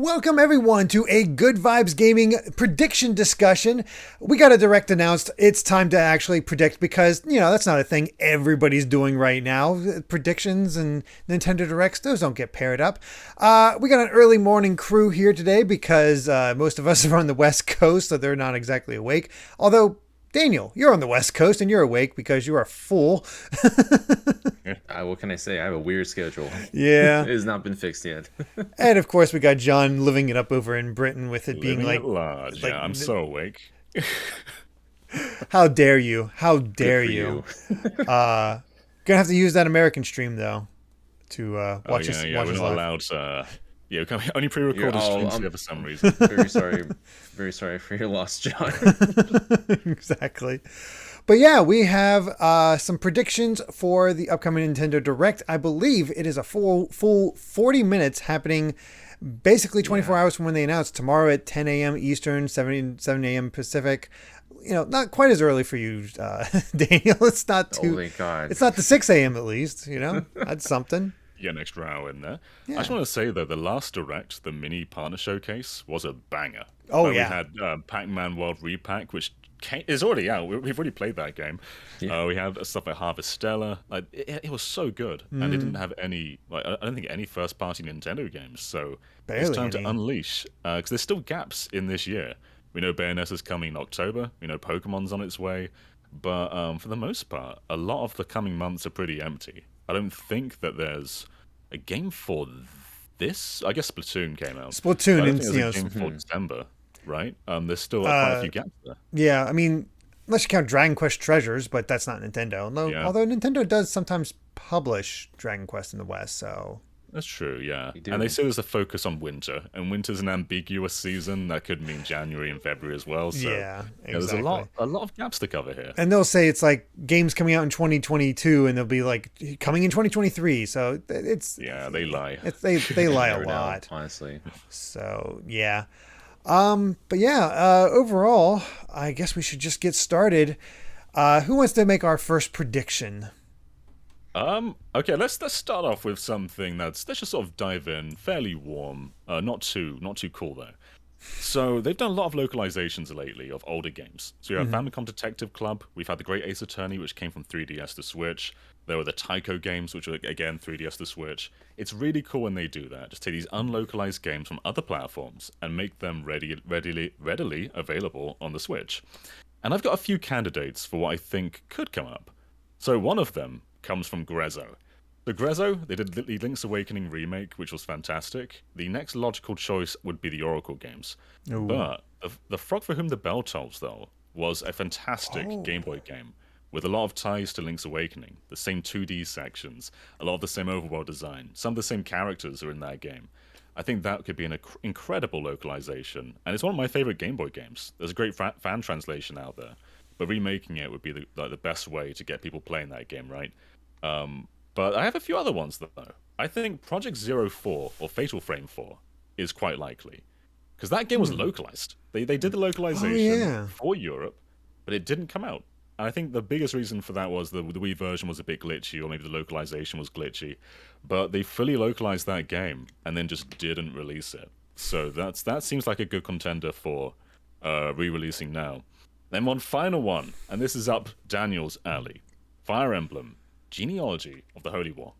Welcome everyone to a Good Vibes Gaming prediction discussion. We got a direct announced. It's time to actually predict because, that's not a thing everybody's doing right now. Predictions and Nintendo Directs, those don't get paired up. We got an early morning crew here today because most of us are on the West Coast, so they're not exactly awake. Although, Daniel, you're on the West Coast and you're awake because you're a fool. What can I say? I have a weird schedule. Yeah. It has not been fixed yet. And of course, we got John living it up over in Britain with it being Living like... at large. like Yeah, I'm so awake. How dare you? How dare for you? Gonna have to use that American stream, though, to watch us We're watch us not live. allowed to... Yeah, we can only pre-recorded streams here for some reason. Very sorry for your loss, John. Exactly. But yeah, we have some predictions for the upcoming Nintendo Direct. I believe it is a full 40 minutes happening basically 24 hours from when they announced. Tomorrow at 10 a.m. Eastern, 7 a.m. Pacific. Not quite as early for you, Daniel. It's not too... Oh, thank God. It's not the 6 a.m. at least, That's something. Get an extra hour in there. Yeah. I just want to say that the last Direct, the mini partner showcase, was a banger. Oh, We yeah. had Pac-Man World Repack, which is already out. We've already played that game. Yeah. We had stuff like Harvestella. Like it was so good, and they didn't have any. Like I don't think any first-party Nintendo games. So Barely it's time any. to unleash. Because there's still gaps in this year. We know Bayonetta's coming in October. We know Pokemon's on its way. But for the most part, a lot of the coming months are pretty empty. I don't think that there's a game for this. I guess Splatoon came out. Splatoon, But I don't and, think there's a game for December, right? There's still quite a few gaps there. Yeah, I mean, unless you count Dragon Quest Treasures, but that's not Nintendo. Yeah. Although Nintendo does sometimes publish Dragon Quest in the West, so... That's true, yeah. do. And they say there's a focus on winter, and winter's an ambiguous season. That could mean January and February as well. So Yeah, there's exactly. a lot of gaps to cover here. And they'll say it's like games coming out in 2022, and they'll be like coming in 2023. So it's Yeah, they lie. they lie a Never know, lot. honestly. So yeah, but yeah, overall, I guess we should just get started. Who wants to make our first prediction? Okay, let's start off with something let's just sort of dive in, fairly warm, not too cool though. So they've done a lot of localizations lately of older games. So you have Famicom Detective Club. We've had the Great Ace Attorney, which came from 3DS to Switch. There were the Taiko games, which were again 3DS to Switch. It's really cool when they do that. Just take these unlocalized games from other platforms and make them readily available on the Switch. And I've got a few candidates for what I think could come up. So one of them comes from Grezzo. So Grezzo, they did the Link's Awakening remake, which was fantastic. The next logical choice would be the Oracle games. Ooh. But the Frog for Whom the Bell Tolls, though, was a fantastic Game Boy game with a lot of ties to Link's Awakening. The same 2D sections, a lot of the same overworld design. Some of the same characters are in that game. I think that could be an incredible localization. And it's one of my favorite Game Boy games. There's a great fan translation out there. But remaking it would be the best way to get people playing that game, right? But I have a few other ones, though. I think Project 04 or Fatal Frame 4 is quite likely. Because that game was localized. They did the localization for Europe, but it didn't come out. And I think the biggest reason for that was the Wii version was a bit glitchy, or maybe the localization was glitchy. But they fully localized that game and then just didn't release it. So that seems like a good contender for re-releasing now. Then one final one, and this is up Daniel's alley. Fire Emblem, Genealogy of the Holy War.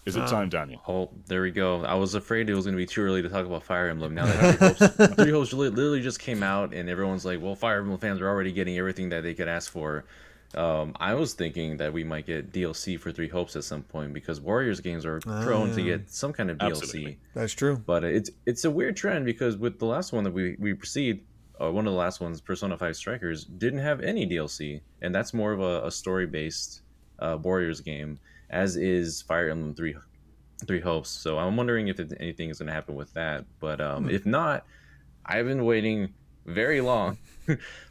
Is it time, Daniel? Oh, there we go. I was afraid it was going to be too early to talk about Fire Emblem. Now that Three Hopes literally just came out, and everyone's like, well, Fire Emblem fans are already getting everything that they could ask for. I was thinking that we might get DLC for Three Hopes at some point, because Warriors games are prone to get some kind of DLC. Absolutely. That's true. But it's a weird trend, because with the last one that we proceed, one of the last ones, Persona 5 Strikers, didn't have any DLC, and that's more of a story-based Warriors game, as is Fire Emblem Three Hopes. So I'm wondering if anything is going to happen with that. But if not, I've been waiting very long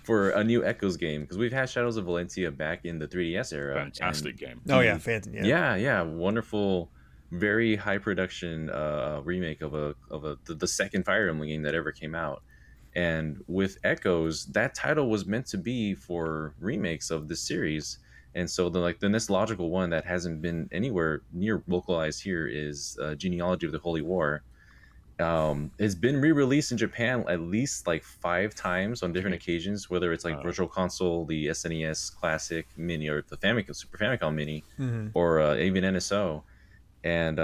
for a new Echoes game, because we've had Shadows of Valencia back in the 3DS era. Fantastic game. Oh yeah, Phantom. Yeah, wonderful, very high production remake of the second Fire Emblem game that ever came out. And with Echoes, that title was meant to be for remakes of the series. And so the next logical one that hasn't been anywhere near localized here is Genealogy of the Holy War. It's been re-released in Japan at least like 5 times on different occasions, whether it's like Uh, Virtual Console, the SNES Classic Mini, or the Famicom Super Famicom Mini, Hmm. or even NSO. And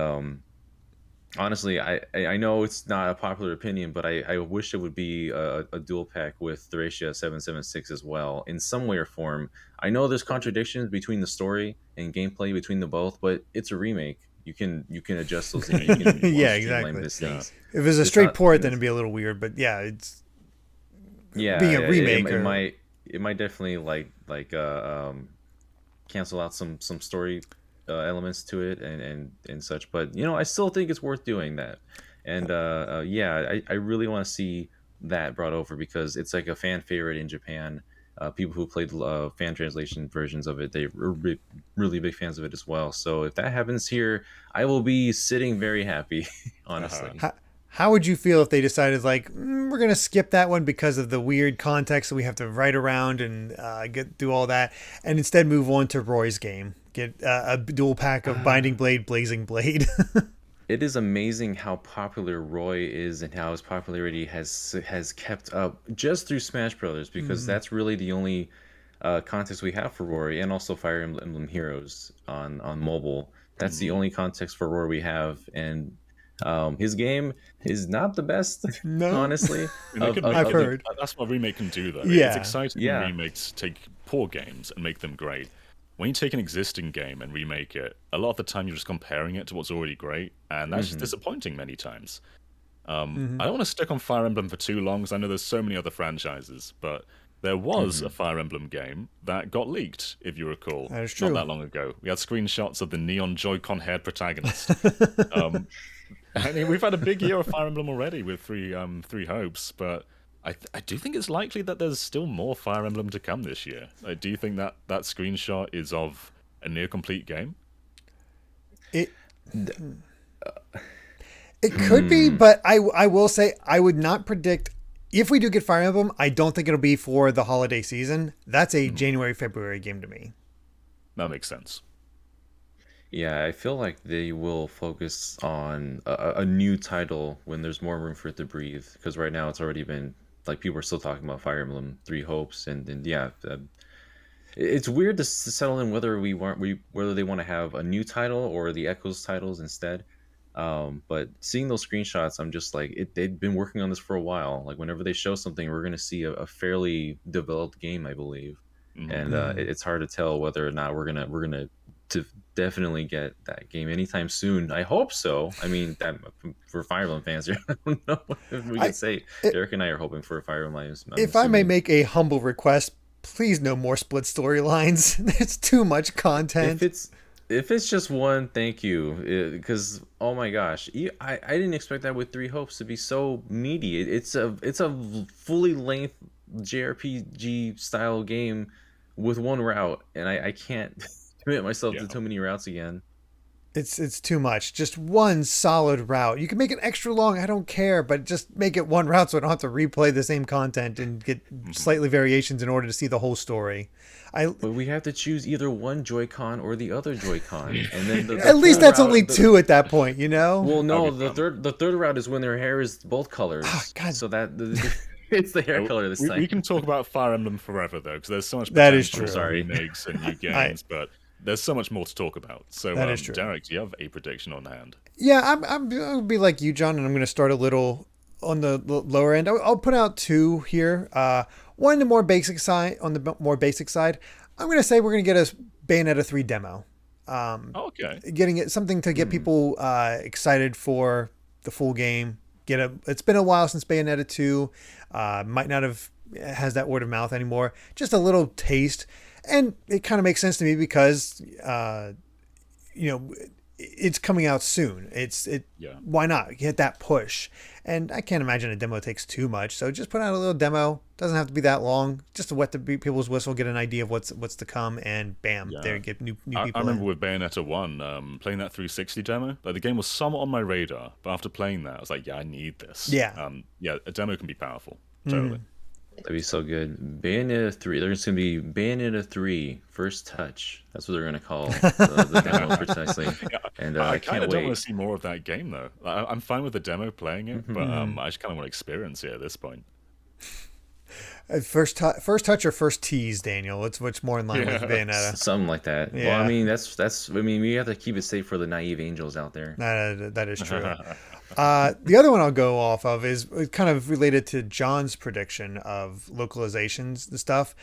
honestly, I know it's not a popular opinion, but I wish it would be a dual pack with Thracia 776 as well in some way or form. I know there's contradictions between the story and gameplay between the both, but it's a remake. You can adjust those things. You can Yeah, streamline exactly. these yeah. things. If it was a It's straight not port, and then it's it'd be a little weird. But yeah, it's yeah, being a yeah, remake it or might definitely cancel out some story elements to it and such. But I still think it's worth doing that. And yeah, I really want to see that brought over because it's like a fan favorite in Japan. People who played fan translation versions of it, they were really big fans of it as well. So if that happens here, I will be sitting very happy, Uh-huh. honestly. how would you feel if they decided like we're gonna skip that one because of the weird context that we have to write around and get through all that, and instead move on to Roy's game, get a dual pack of Binding Blade, Blazing Blade. It is amazing how popular Roy is and how his popularity has kept up just through Smash Brothers because Mm, that's really the only context we have for Rory and also Fire Emblem Heroes on mobile. That's the Mm. only context for Rory we have, and his game is not the best, no, honestly. And they can make I've heard. that's what a remake can do, though. It's Yeah, exciting when Yeah. remakes take poor games and make them great. When you take an existing game and remake it, a lot of the time you're just comparing it to what's already great, and that's just Hmm. disappointing many times. hmm I don't want to stick on Fire Emblem for too long because I know there's so many other franchises, but there was a Hmm. Fire Emblem game that got leaked, if you recall, that is not true. that long ago. We had screenshots of the neon Joy-Con haired protagonist. Um, I mean, we've had a big year of Fire Emblem already with three hopes, but I do think it's likely that there's still more Fire Emblem to come this year. Do you think that that screenshot is of a near complete game? It D- it could be, Hmm. but I will say I would not predict if we do get Fire Emblem. I don't think it'll be for the holiday season. That's a Mhm. January February game to me. That makes sense. Yeah, I feel like they will focus on a new title when there's more room for it to breathe. Because right now it's already been like people are still talking about Fire Emblem Three Hopes, and yeah, it's weird to settle in whether whether they want to have a new title or the Echoes titles instead. But seeing those screenshots, I'm just like they've been working on this for a while. Like whenever they show something, we're gonna see a fairly developed game, I believe, Hmm. and it's hard to tell whether or not we're gonna to definitely get that game anytime soon. I hope so. I mean, that for Fire Emblem fans, I don't know if we I can say i- Derek and I are hoping for a Fire Emblem. I'm if I may assuming. make a humble request, please no more split storylines. It's too much If content. it's if it's just one, thank you. Because oh my gosh, I didn't expect that with Three Hopes to be so meaty. It's a fully length JRPG style game with one route, and I can't commit myself to Yeah. too many routes again. It's too much. Just one solid route. You can make it extra long. I don't care, but just make it one route so I don't have to replay the same content and get Hmm. slightly variations in order to see the whole story. I But we have to choose either one Joy-Con or the other Joy-Con, and then the at least full that's route. only two at that point, you know? Well, That'd no, be the fun. third route is when their hair is both Ah, colors, God, so that it's the hair Uh, color this we time. can talk about Fire Emblem forever though, because there's so much that is potential for true. Sorry. remakes and new I games, but there's so much more to talk about. So, that is true. Derek, do you have a prediction on hand? Yeah, I'm gonna be like you, John, and I'm gonna start a little on the lower end. I'll put out two here. One the more basic side. On the more basic side, I'm gonna say we're gonna get a Bayonetta 3 demo. Oh, okay. Getting it something to get Hmm. people excited for the full game. It's been a while since Bayonetta 2. Might not have has that word of mouth anymore. Just a little taste, and it kind of makes sense to me because you know it's coming out soon. Yeah. Why not get that push? And I can't imagine a demo takes too much. So just put out a little demo. Doesn't have to be that long. Just to wet the people's whistle, get an idea of what's to come, and bam, there Yeah. get new I people remember in. with Bayonetta 1, playing that 360 demo. Like, the game was somewhat on my radar, but after playing that, I was like, yeah, I need this. Yeah. Yeah, a demo can be powerful. Mhm. Totally. That'd be so good. Bayonetta 3. There's going to be Bayonetta 3 First Touch. That's what they're going to call the demo precisely. Yeah, And I I kind of can't don't want wait. to see more of that game though. I'm fine with the demo playing it, but I just kind of want to experience it at this point. First touch or first tease, Daniel? What's more in line with Yeah. Bayonetta? Something like that. Well, Yeah. I mean, that's. I mean, we have to keep it safe for the naive angels out there. That is true. The other one I'll go off of is kind of related to John's prediction of localizations and stuff.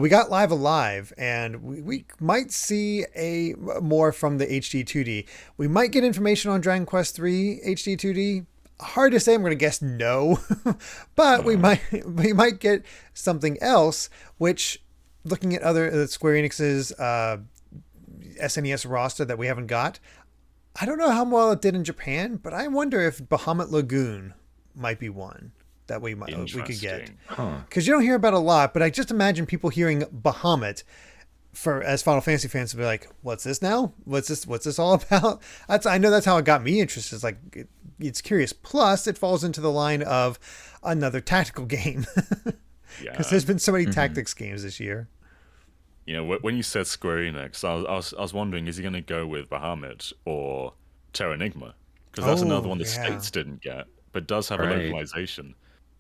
We got Live Alive, and we might see a more from the HD 2D. We might get information on Dragon Quest 3 HD 2D. Hard to say. I'm going to guess no, but we might get something else. Which, looking at other Square Enix's SNES roster that we haven't got, I don't know how well it did in Japan, but I wonder if Bahamut Lagoon might be one that we could get. Interesting. Huh. Because you don't hear about it a lot, but I just imagine people hearing Bahamut as Final Fantasy fans to be like, "What's this now? What's this all about?" I know that's how it got me interested. It's like it's curious. Plus, it falls into the line of another tactical game Yeah. because there's been so many tactics games this year. You know, when you said Square Enix, I was wondering, is he going to go with Bahamut or Terranigma? Because that's another one the yeah. States didn't get, but does have a Right. localization.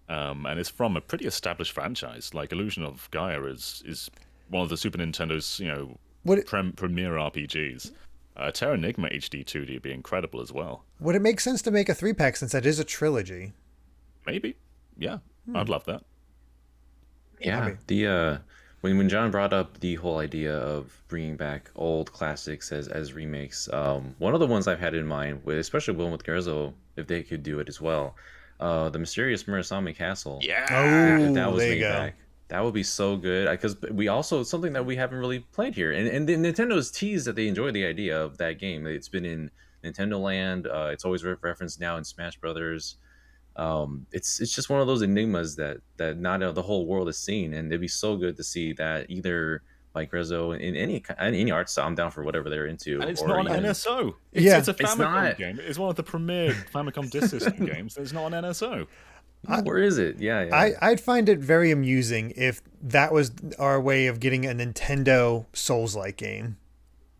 And it's from a pretty established franchise. Like Illusion of Gaia is one of the Super Nintendo's, Would premier RPGs. Terranigma HD 2D would be incredible as well. it make sense to make a 3-pack since that is a trilogy? Maybe. Yeah, I'd love that. Yeah. Maybe. The when John brought up the whole idea of bringing back old classics as remakes, one of the ones I've had in mind, especially one with Gerzo, if they could do it as well, the Mysterious Murasame Castle. Yeah. Oh, If that was there you made go. back, that would be so good. Because we also something that we haven't really played here, and Nintendo's teased that they enjoy the idea of that game. It's been in Nintendo Land. It's always referenced now in Smash Brothers. It's just one of those enigmas that not the whole world has seen, and it'd be so good to see that either by Grezzo in any art style. I'm down for whatever they're into. And it's or not an even- NSO. Yeah. It's a It's Famicom not. game. It's one of the premier Famicom Disk System games. It's not an NSO. Where is it? Yeah. I'd find it very amusing if that was our way of getting a Nintendo Souls-like game.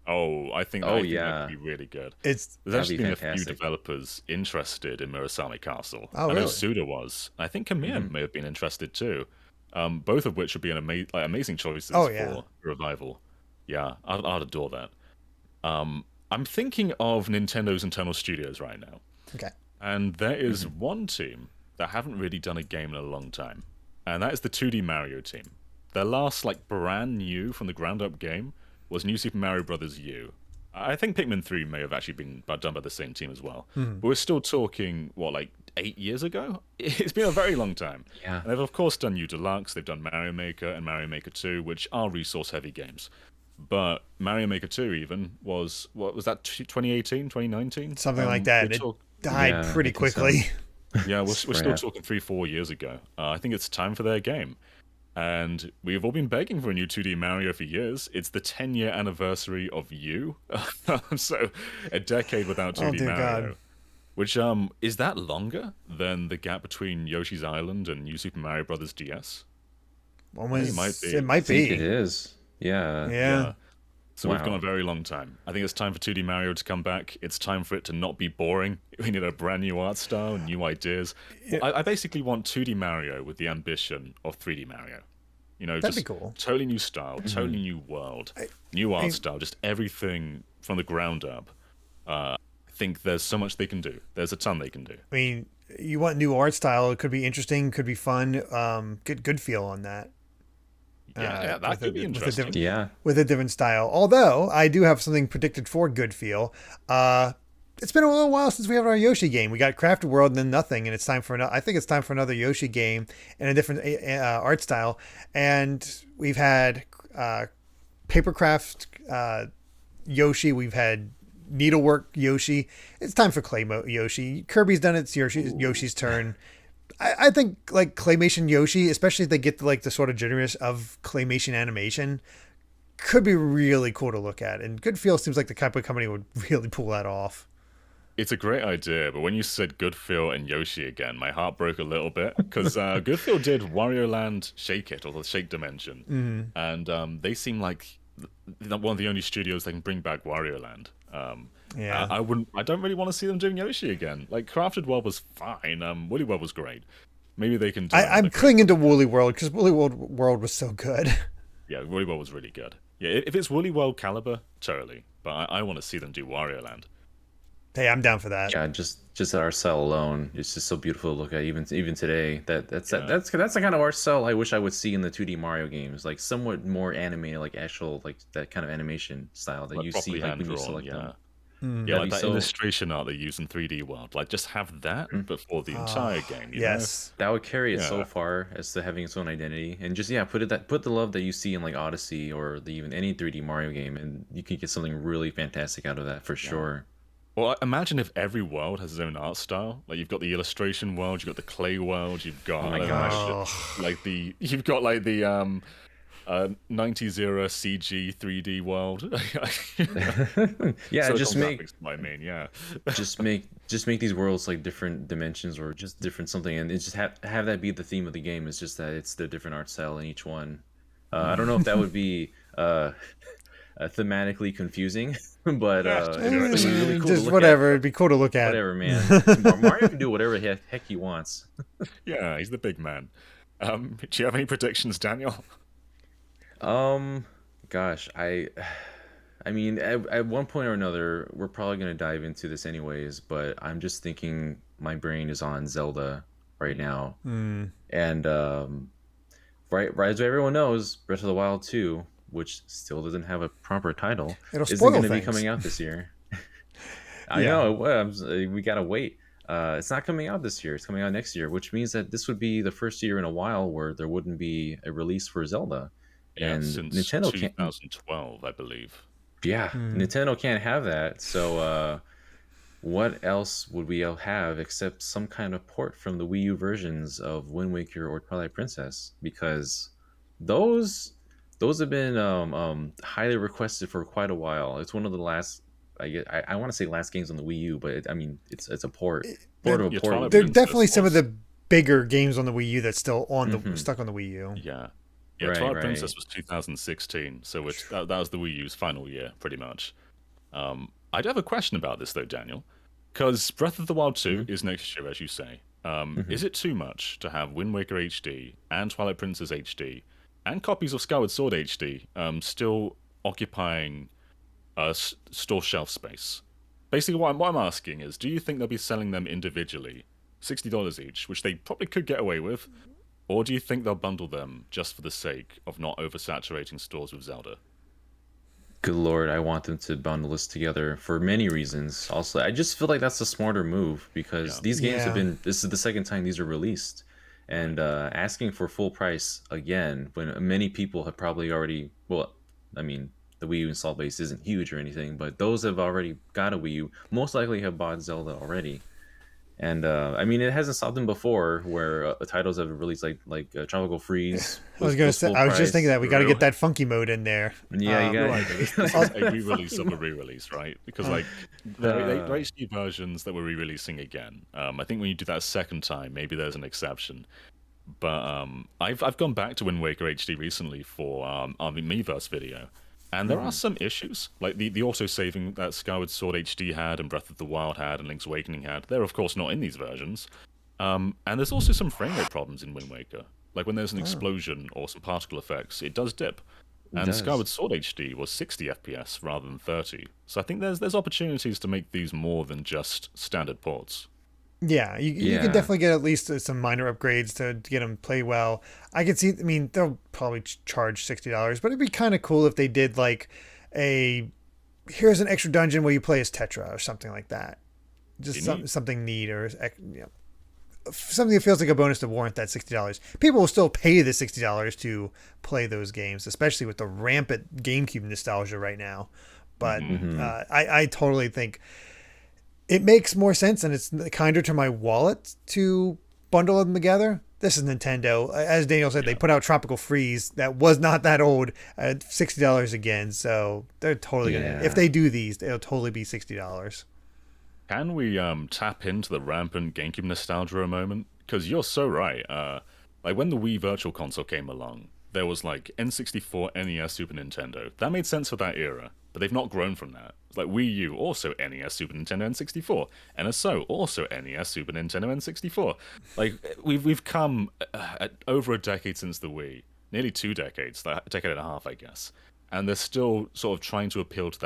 Oh, I think Oh, that'd yeah. be really good. It's There's That'd actually be been a few fantastic. developers interested in Murasame Castle. Oh, I know really? Suda was. I think Kamiya may have been interested too. Both of which would be amazing choices Oh, yeah. for revival. Yeah, I'd adore that. I'm thinking of Nintendo's internal studios right now, okay. and there is one team that haven't really done a game in a long time, and that is the 2D Mario team. Their last brand new from the ground up game was New Super Mario Bros. U. I think Pikmin 3 may have actually been done by the same team as well. But we're still talking, 8 years ago? It's been a very long time. Yeah. And they've, of course, done U Deluxe, they've done Mario Maker and Mario Maker 2, which are resource heavy games. But Mario Maker 2 even was, what was that, 2018, 2019? Something like that. we're It talk- died Yeah, pretty I think so. quickly. yeah, we're still Crap. talking 3-4 years ago. I think it's time for their game. And we've all been begging for a new 2D Mario for years. It's the 10-year anniversary of U. So a decade without 2D dear Mario. God. Which is that longer than the gap between Yoshi's Island and New Super Mario Bros. DS? Almost, It might be. it might I think it be. is. Yeah. Yeah. So we've Wow. gone a very long time. I think it's time for 2D Mario to come back. It's time for it to not be boring. We need a brand new art style, new ideas. I basically want 2D Mario with the ambition of 3D Mario. That'd Just be cool. totally new style, totally new world, new art style, just everything from the ground up. I think there's so much they can do. There's a ton they can do. I mean, you want new art style. It could be interesting, could be fun. Good feel on that. Yeah, that with could a- be with a interesting. different- Yeah. With a different style. Although I do have something predicted for good feel. It's been a little while since we have our Yoshi game. We got Crafted World and then nothing, and it's time for I think it's time for another Yoshi game and a different art style. And we've had Papercraft Yoshi. We've had Needlework Yoshi. It's time for Clay Yoshi. Kirby's done it. It's Yoshi's turn. I think claymation Yoshi, especially if they get the sort of generous of claymation animation, could be really cool to look at. And Good Feel seems like the type of company would really pull that off. It's a great idea, but when you said Goodfield and Yoshi again, my heart broke a little bit because Goodfield did Wario Land Shake It or the Shake Dimension, and they seem like one of the only studios that can bring back Wario Land. Yeah. I wouldn't. I don't really want to see them doing Yoshi again. Like Crafted World was fine. Woolly World was great. Maybe they can do. I'm clinging to Woolly World because Woolly World was so good. Yeah, Woolly World was really good. Yeah, if it's Woolly World caliber, totally. But I want to see them do Wario Land. Hey, I'm down for that. Yeah, just art style alone, it's just so beautiful to look at. Even today, that's the kind of art style I wish I would see in the 2D Mario games, like somewhat more animated, like actual like that kind of animation style that Like you properly see like when you hand-drawn, select yeah. them. Yeah, That'd like be that so. illustration art they use in 3D World. Like, just have that, but for the entire game, you know? Yes. That would carry it so Yeah. far as to having its own identity, and just put the love that you see in like Odyssey or even any 3D Mario game, and you can get something really fantastic out of that for sure. Well, imagine if every world has its own art style. Like, you've got the illustration world, you've got the clay world, you've got Oh my gosh. you've got like the 90s era CG 3D world. Yeah, Social just make graphics, I mean, yeah. just make these worlds like different dimensions or just different something, and it's just have that be the theme of the game. It's just that it's the different art style in each one. I don't know if that would be thematically confusing, but it would be really cool to Just look whatever. at. It'd be cool to look at. Whatever, man. Mario can do whatever the heck he wants. Yeah, he's the big man. Do you have any predictions, Daniel? Gosh, I mean, at one point or another, we're probably gonna dive into this anyways. But I'm just thinking my brain is on Zelda right now, and right as everyone knows, Breath of the Wild 2, which still doesn't have a proper title, It'll isn't spoil going to be things. coming out this year. I Yeah. know. Well, we gotta wait. It's not coming out this year. It's coming out next year, which means that this would be the first year in a while where there wouldn't be a release for Zelda, Yeah, and since Nintendo can't. 2012, I believe. Yeah, Nintendo can't have that. So, what else would we all have except some kind of port from the Wii U versions of Wind Waker or Twilight Princess? Because those have been highly requested for quite a while. It's one of the last. I want to say last games on the Wii U, but I mean it's a port of a Yeah, port. Twilight There are Princess definitely some of was- the bigger games on the Wii U that's still on the stuck on the Wii U. Yeah. Yeah, Right, Twilight right. Princess was 2016, so that was the Wii U's final year, pretty much. I do have a question about this, though, Daniel. Because Breath of the Wild 2 is next year, as you say. Is it too much to have Wind Waker HD and Twilight Princess HD and copies of Skyward Sword HD still occupying store shelf space? Basically, what I'm asking is, do you think they'll be selling them individually, $60 each, which they probably could get away with? Or do you think they'll bundle them just for the sake of not oversaturating stores with Zelda? Good lord, I want them to bundle this together for many reasons. Also, I just feel like that's a smarter move because these games have Yeah. been. This is the second time these are released, and asking for full price again when many people have probably already. Well, I mean, the Wii U install base isn't huge or anything, but those have already got a Wii U most likely have bought Zelda already. And I mean, it hasn't stopped them before, where titles have released like Tropical Freeze. I was just thinking that we got to get that funky mode in there. Yeah, you got. Right, but this is a re-release of a re-release, right? Because like the HD versions that we're re-releasing again, I think when you do that a second time, maybe there's an exception. But I've gone back to Wind Waker HD recently for our Miiverse video, and there are some issues, like the auto-saving that Skyward Sword HD had and Breath of the Wild had and Link's Awakening had. They're of course not in these versions. And there's also some frame rate problems in Wind Waker. Like when there's an explosion or some particle effects, it does dip. And does. Skyward Sword HD was 60 FPS rather than 30. So I think there's opportunities to make these more than just standard ports. Yeah, you Yeah. can definitely get at least some minor upgrades to get them play well. I could see. I mean, they'll probably charge $60, but it'd be kind of cool if they did like here's an extra dungeon where you play as Tetra or something like that. Just something neat or something that feels like a bonus to warrant that $60. People will still pay the $60 to play those games, especially with the rampant GameCube nostalgia right now. But I totally think it makes more sense, and it's kinder to my wallet to bundle them together. This is Nintendo. As Daniel said, they put out Tropical Freeze that was not that old at $60 again. So they're totally gonna. If they do these, it'll totally be $60. Can we tap into the rampant GameCube nostalgia a moment? Because you're so right. Like when the Wii Virtual Console came along, there was like N64, NES, Super Nintendo. That made sense for that era, but they've not grown from that. It's like Wii U, also NES, Super Nintendo, N64. NSO, also NES, Super Nintendo, N64. Like we've come over a decade since the Wii, nearly 2 decades, a decade and a half, I guess, and they're still sort of trying to appeal to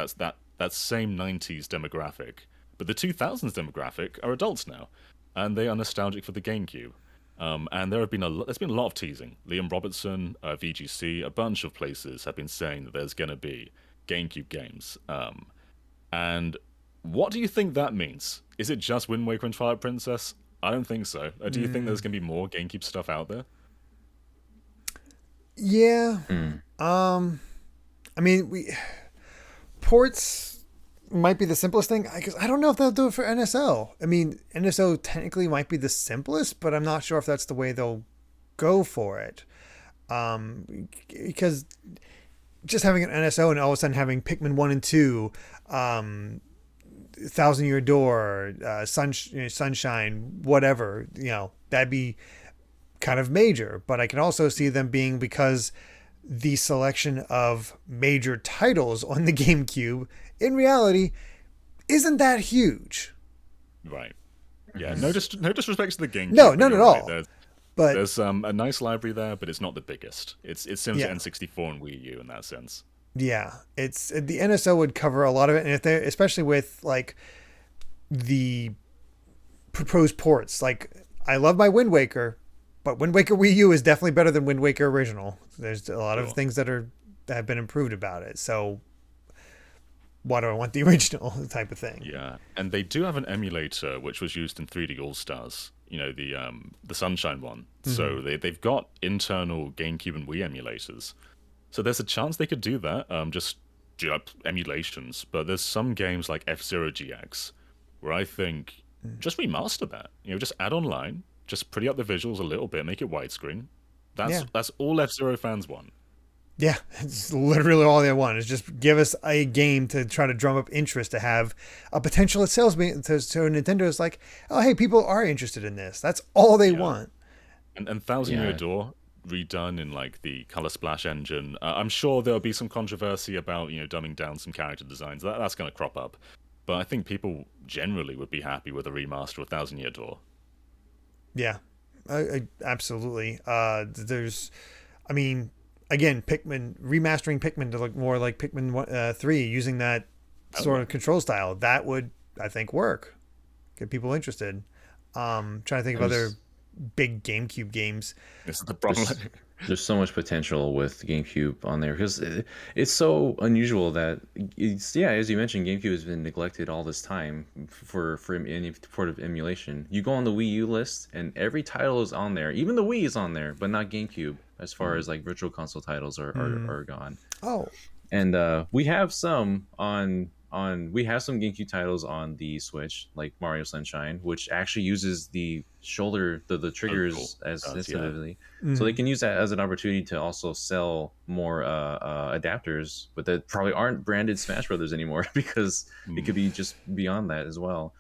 that same '90s demographic. But the 2000s demographic are adults now, and they are nostalgic for the GameCube. And there's been a lot of teasing. Liam Robertson, VGC, a bunch of places have been saying that there's going to be GameCube games. And what do you think that means? Is it just Wind Waker and Twilight Princess? I don't think so. Do you think there's going to be more GameCube stuff out there? Yeah. I mean, ports might be the simplest thing because I don't know if they'll do it for NSO. I mean, NSO technically might be the simplest, but I'm not sure if that's the way they'll go for it. Because just having an NSO and all of a sudden having Pikmin 1 and 2, Thousand Year Door, Sunshine, whatever, that'd be kind of major. But I can also see them being, because the selection of major titles on the GameCube in reality isn't that huge. Right. Yeah. No disrespect to the GameCube. No, none at all. But there's a nice library there, but it's not the biggest. It's similar to Yeah. N64 and Wii U in that sense. Yeah, it's the NSO would cover a lot of it, and if they, especially with like the proposed ports, like I love my Wind Waker, but Wind Waker Wii U is definitely better than Wind Waker original. There's a lot of things that have been improved about it. So why do I want the original type of thing? Yeah, and they do have an emulator which was used in 3D All Stars. The Sunshine one. Mm-hmm. So they've got internal GameCube and Wii emulators. So there's a chance they could do that. Just do up emulations. But there's some games like F-Zero GX where I think just remaster that. Just add online, just pretty up the visuals a little bit, make it widescreen. That's all F-Zero fans want. Yeah, it's literally all they want is just give us a game to try to drum up interest, to have a potential sales. So Nintendo is like, oh, hey, people are interested in this. That's all they want. And Thousand Year Door redone in like the Color Splash engine. I'm sure there'll be some controversy about dumbing down some character designs. That's going to crop up. But I think people generally would be happy with a remaster of Thousand Year Door. Yeah, absolutely. Again, remastering Pikmin to look more like Pikmin 3 using that sort of control style, that would, I think, work. Get people interested. Trying to think of other big GameCube games. This is the problem. There's so much potential with GameCube on there because it's so unusual that as you mentioned, GameCube has been neglected all this time for any sort of emulation. You go on the Wii U list and every title is on there. Even the Wii is on there, but not GameCube as far as like virtual console titles are gone. Oh, and we have some we have some GameCube titles on the Switch, like Mario Sunshine, which actually uses the shoulder, the triggers as sensitively. So they can use that as an opportunity to also sell more adapters, but that probably aren't branded Smash Brothers anymore because it could be just beyond that as well.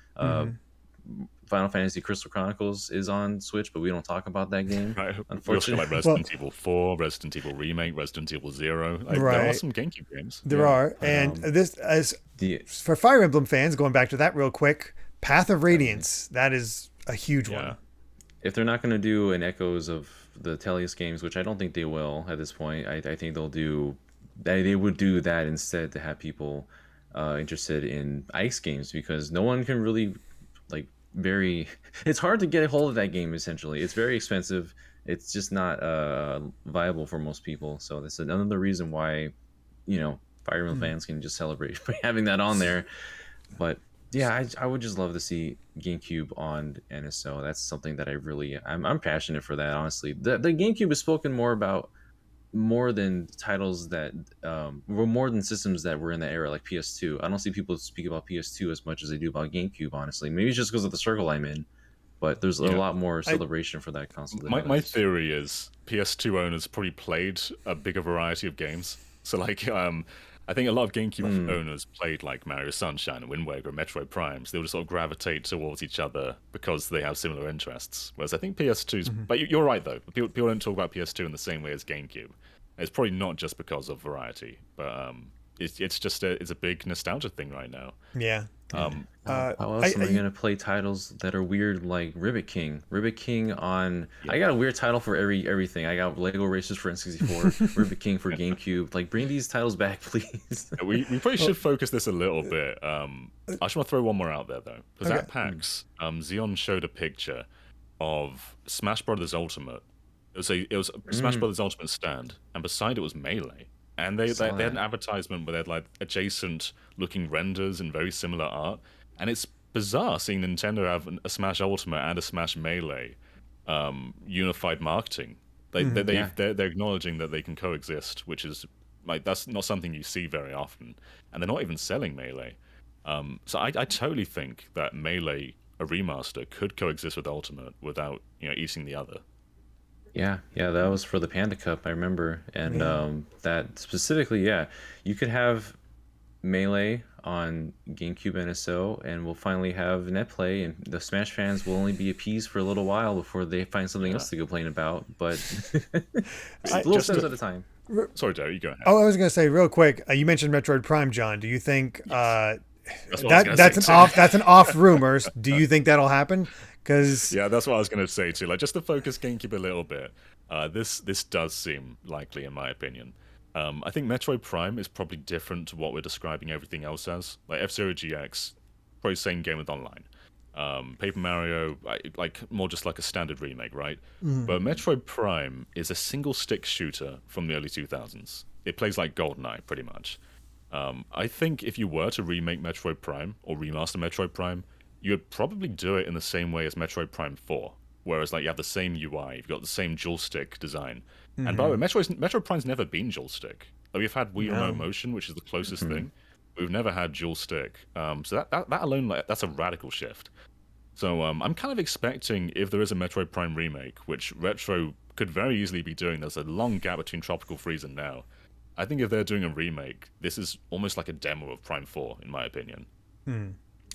Final Fantasy Crystal Chronicles is on Switch, but we don't talk about that game. Right. Unfortunately, like Resident Evil 4, Resident Evil Remake, Resident Evil 0. There are some GameCube games. There are, and this for Fire Emblem fans, going back to that real quick, Path of Radiance, that is a huge one. If they're not going to do an echoes of the Tellius games, which I don't think they will at this point, I think they would do that instead to have people interested in ice games, because no one can really it's hard to get a hold of that game. Essentially, it's very expensive. It's just not viable for most people. So that's another reason why Fire Emblem fans can just celebrate by having that on there. But yeah, I would just love to see GameCube on NSO. That's something that I'm passionate for that, honestly. The GameCube is spoken more about more than titles that were more than systems that were in that era, like PS2. I don't see people speak about PS2 as much as they do about GameCube, honestly. Maybe it's just because of the circle I'm in, but there's a lot more celebration for that console. My theory is PS2 owners probably played a bigger variety of games. So like I think a lot of GameCube owners played like Mario Sunshine and Wind Waker and Metroid Primes. They would sort of gravitate towards each other because they have similar interests. Whereas I think PS2's... But you're right, though. People don't talk about PS2 in the same way as GameCube. It's probably not just because of variety, but it's just it's a big nostalgia thing right now. Yeah. How else am I gonna play titles that are weird like Ribbit King? Ribbit King on I got a weird title for everything. I got Lego Racers for N64, Ribbit King for GameCube. Like bring these titles back, please. We probably should focus this a little bit. I just want to throw one more out there though, because at PAX, Xeon showed a picture of Smash Brothers Ultimate. It was a Smash Brothers Ultimate stand, and beside it was Melee. And they had an advertisement where they had like adjacent looking renders and very similar art. And it's bizarre seeing Nintendo have a Smash Ultimate and a Smash Melee unified marketing. They're acknowledging that they can coexist, which is like that's not something you see very often. And they're not even selling Melee. So I totally think that Melee, a remaster, could coexist with Ultimate without eating the other. Yeah, that was for the Panda Cup, I remember. And that specifically, you could have Melee on GameCube NSO, and we'll finally have NetPlay, and the Smash fans will only be appeased for a little while before they find something else to complain about. But little steps at a time. Sorry, Derrick, you go ahead. Oh, I was going to say real quick. You mentioned Metroid Prime, John. Do you think that's an off rumors? Do you think that'll happen? Yeah, that's what I was going to say too. Like, just to focus GameCube a little bit, this does seem likely in my opinion. I think Metroid Prime is probably different to what we're describing everything else as. Like F-Zero GX, probably same game with online. Paper Mario, like more just like a standard remake, right? But Metroid Prime is a single stick shooter from the early 2000s. It plays like GoldenEye, pretty much. I think if you were to remake Metroid Prime or remaster Metroid Prime, you would probably do it in the same way as Metroid Prime 4, whereas like you have the same UI, you've got the same dual stick design. And by the way, Metroid Prime's never been dual stick. Like, we've had Wii Remote Motion, which is the closest thing, but we've never had dual stick. So that alone, like, that's a radical shift. So I'm kind of expecting, if there is a Metroid Prime remake, which Retro could very easily be doing, there's a long gap between Tropical Freeze and now. I think if they're doing a remake, this is almost like a demo of Prime 4, in my opinion.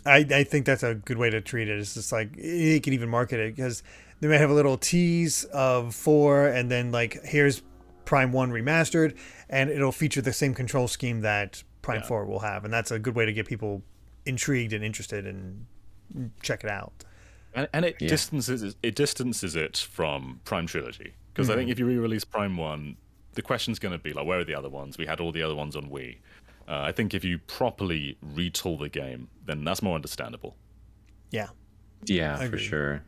I think that's a good way to treat it. It's just like you can even market it because they may have a little tease of 4, and then like here's Prime 1 remastered, and it'll feature the same control scheme that Prime 4 will have, and that's a good way to get people intrigued and interested and check it out. And it distances it from Prime Trilogy, because I think if you re-release Prime 1, the question's going to be like, where are the other ones? We had all the other ones on Wii. I think if you properly retool the game, then that's more understandable. Yeah, for sure.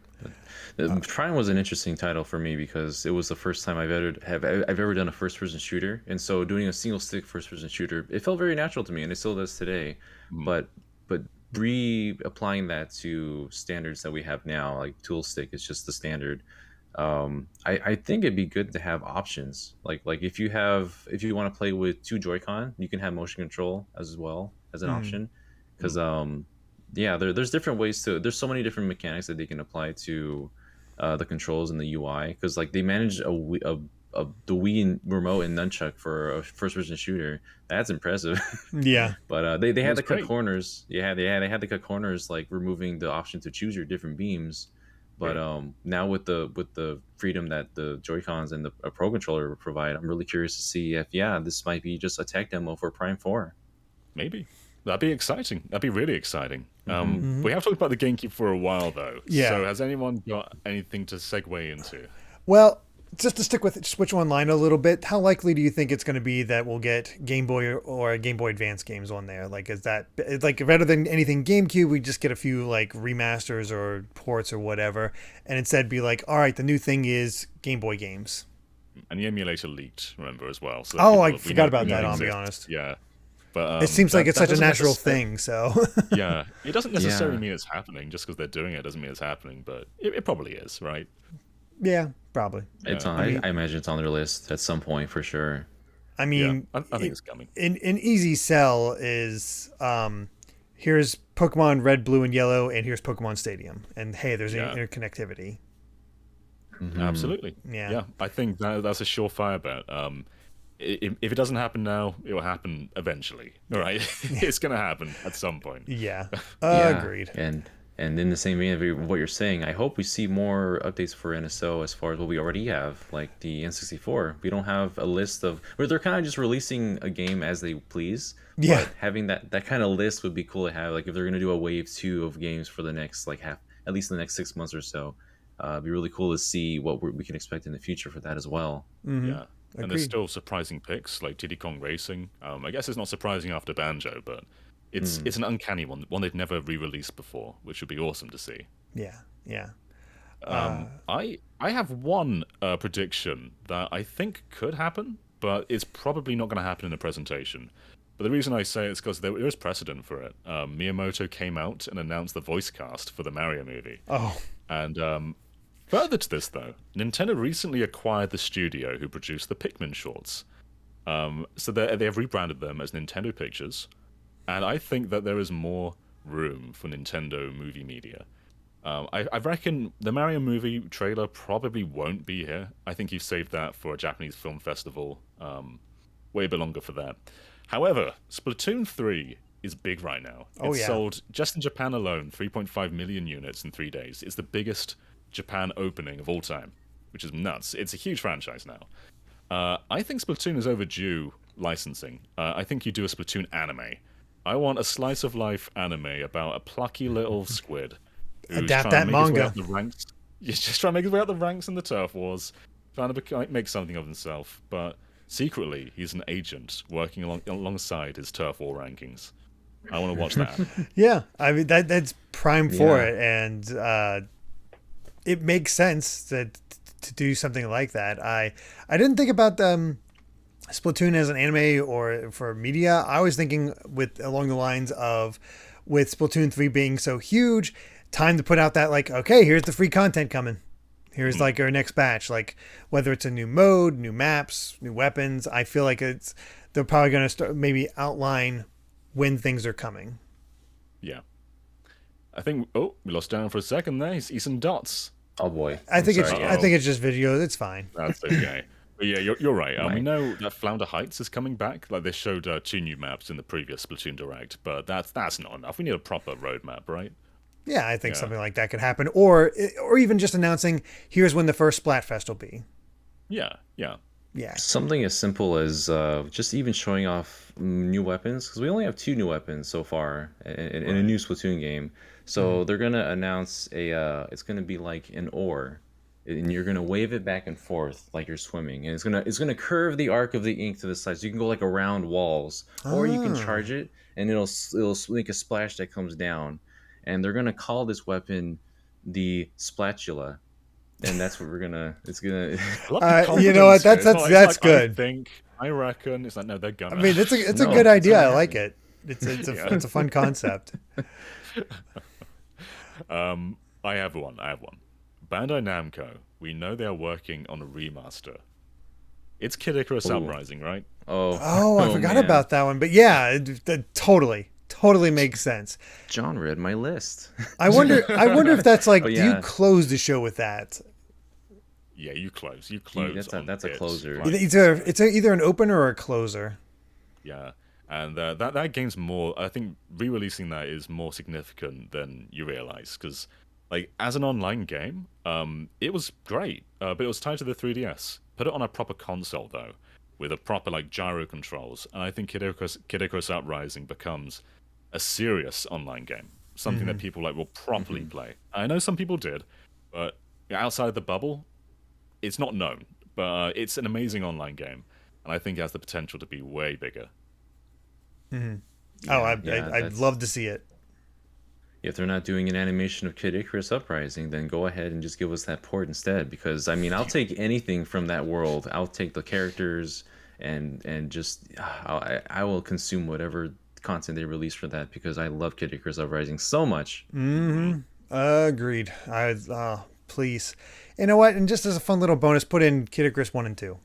Prime was an interesting title for me because it was the first time I've ever done a first-person shooter, and so doing a single-stick first-person shooter, it felt very natural to me, and it still does today. But re-applying that to standards that we have now, like dual stick, is just the standard. I think it'd be good to have options. Like if you want to play with 2 Joy-Con, you can have motion control as well as an option. Because there's different ways there's so many different mechanics that they can apply to the controls and the UI. Because like they managed the Wii remote and nunchuck for a first-person shooter. That's impressive. Yeah. But they had to cut corners. Yeah, they had to cut corners, like removing the option to choose your different beams. But now with the freedom that the Joy-Cons and a Pro Controller provide, I'm really curious to see if this might be just a tech demo for Prime 4. Maybe. That'd be exciting. That'd be really exciting. We have talked about the GameCube for a while, though. Yeah. So has anyone got anything to segue into? Well, just to stick with Switch Online a little bit, how likely do you think it's going to be that we'll get Game Boy or Game Boy Advance games on there? Like, is that like rather than anything GameCube, we just get a few like remasters or ports or whatever, and instead be like, all right, the new thing is Game Boy games. And the emulator leaked, remember, as well. So I forgot about that. I'll be honest. Yeah. But, it seems like it's such a natural thing, so... Yeah. It doesn't necessarily mean it's happening. Just because they're doing it doesn't mean it's happening, but it probably is, right? Yeah, probably. It's on. I imagine it's on their list at some point for sure. I mean, I think it's coming. An easy sell is here's Pokemon Red, Blue, and Yellow, and here's Pokemon Stadium, and hey, there's interconnectivity. Absolutely. Yeah. I think that's a surefire bet. if it doesn't happen now, it will happen eventually. All right, it's gonna happen at some point. Yeah. Yeah, Agreed. and in the same vein of what you're saying, I hope we see more updates for NSO as far as what we already have, like the N64. We don't have a list of where they're kind of just releasing a game as they please. Yeah. But having that kind of list would be cool to have. Like if they're gonna do a wave 2 of games for the next like at least the next 6 months or so, it'd be really cool to see what we can expect in the future for that as well. Yeah. And there's Agreed. still surprising picks like Diddy Kong Racing. I guess it's not surprising after Banjo, but it's an uncanny one they've never re-released before, which would be awesome to see. Yeah. Yeah. I have one prediction that I think could happen, but it's probably not going to happen in the presentation. But the reason I say it is because there is precedent for it. Miyamoto came out and announced the voice cast for the Mario movie. Oh. And further to this, though, Nintendo recently acquired the studio who produced the Pikmin shorts. So they have rebranded them as Nintendo Pictures, and I think that there is more room for Nintendo movie media. I reckon the Mario movie trailer probably won't be here. I think you've saved that for a Japanese film festival. Way a bit longer for that. However, Splatoon 3 is big right now. It's sold, just in Japan alone, 3.5 million units in 3 days. It's the biggest Japan opening of all time, which is nuts. It's a huge franchise now. I think Splatoon is overdue licensing. I think you do a Splatoon anime. I want a slice of life anime about a plucky little squid who's Adapt trying that to make his way manga. up the ranks. He's just trying to make his way up the ranks in the turf wars, trying to make something of himself, but secretly he's an agent working alongside his turf war rankings. I want to watch that. Yeah. I mean that's prime for Yeah. it, and it makes sense to do something like that. I didn't think about Splatoon as an anime or for media. I was thinking along the lines of with Splatoon 3 being so huge, time to put out that like, okay, here's the free content coming. Here's like our next batch, like whether it's a new mode, new maps, new weapons. I feel like they're probably going to start maybe outline when things are coming. Yeah. I think, we lost Darren for a second there. He's some dots. Oh boy, I think sorry. it's just video. It's fine. That's okay. But yeah, you're right. We Right. know that Flounder Heights is coming back. Like they showed 2 new maps in the previous Splatoon Direct, but that's not enough. We need a proper roadmap, right? Yeah, I think something like that could happen, or even just announcing here's when the first Splatfest will be. Yeah. Yeah. Something as simple as just even showing off new weapons, because we only have 2 new weapons so far in a new Splatoon game. So they're gonna announce it's gonna be like an oar, and you're gonna wave it back and forth like you're swimming, and it's gonna curve the arc of the ink to the side, so you can go like around walls, or you can charge it, and it'll make a splash that comes down, and they're gonna call this weapon the Splatula. And that's what it's gonna. You know what? That's good. I reckon. It's like, no, they're gonna. I mean, it's a No, good idea. I gonna like it. It's a fun concept. I have one. Bandai Namco. We know they are working on a remaster. It's Kid Icarus Ooh. Uprising, right? Oh, I forgot man. about that one. But yeah, it totally makes sense. John read my list. I wonder if that's like, Oh, do yeah. you close the show with that? Yeah, you close. That's a it, closer. right? It's either an opener or a closer. Yeah, and that game's more. I think re-releasing that is more significant than you realize, because like as an online game, it was great, but it was tied to the 3DS. Put it on a proper console though, with a proper like gyro controls, and I think Kid Icarus Uprising becomes a serious online game, something that people like will properly play. I know some people did, but outside of the bubble, it's not known. But it's an amazing online game, and I think it has the potential to be way bigger. I'd that's- love to see it. If they're not doing an animation of Kid Icarus Uprising, then go ahead and just give us that port instead. Because I mean, I'll take anything from that world. I'll take the characters and just I will consume whatever content they release for that, because I love Kid Icarus Uprising so much. Agreed. Please. You know what? And just as a fun little bonus, put in Kid Icarus 1 and 2.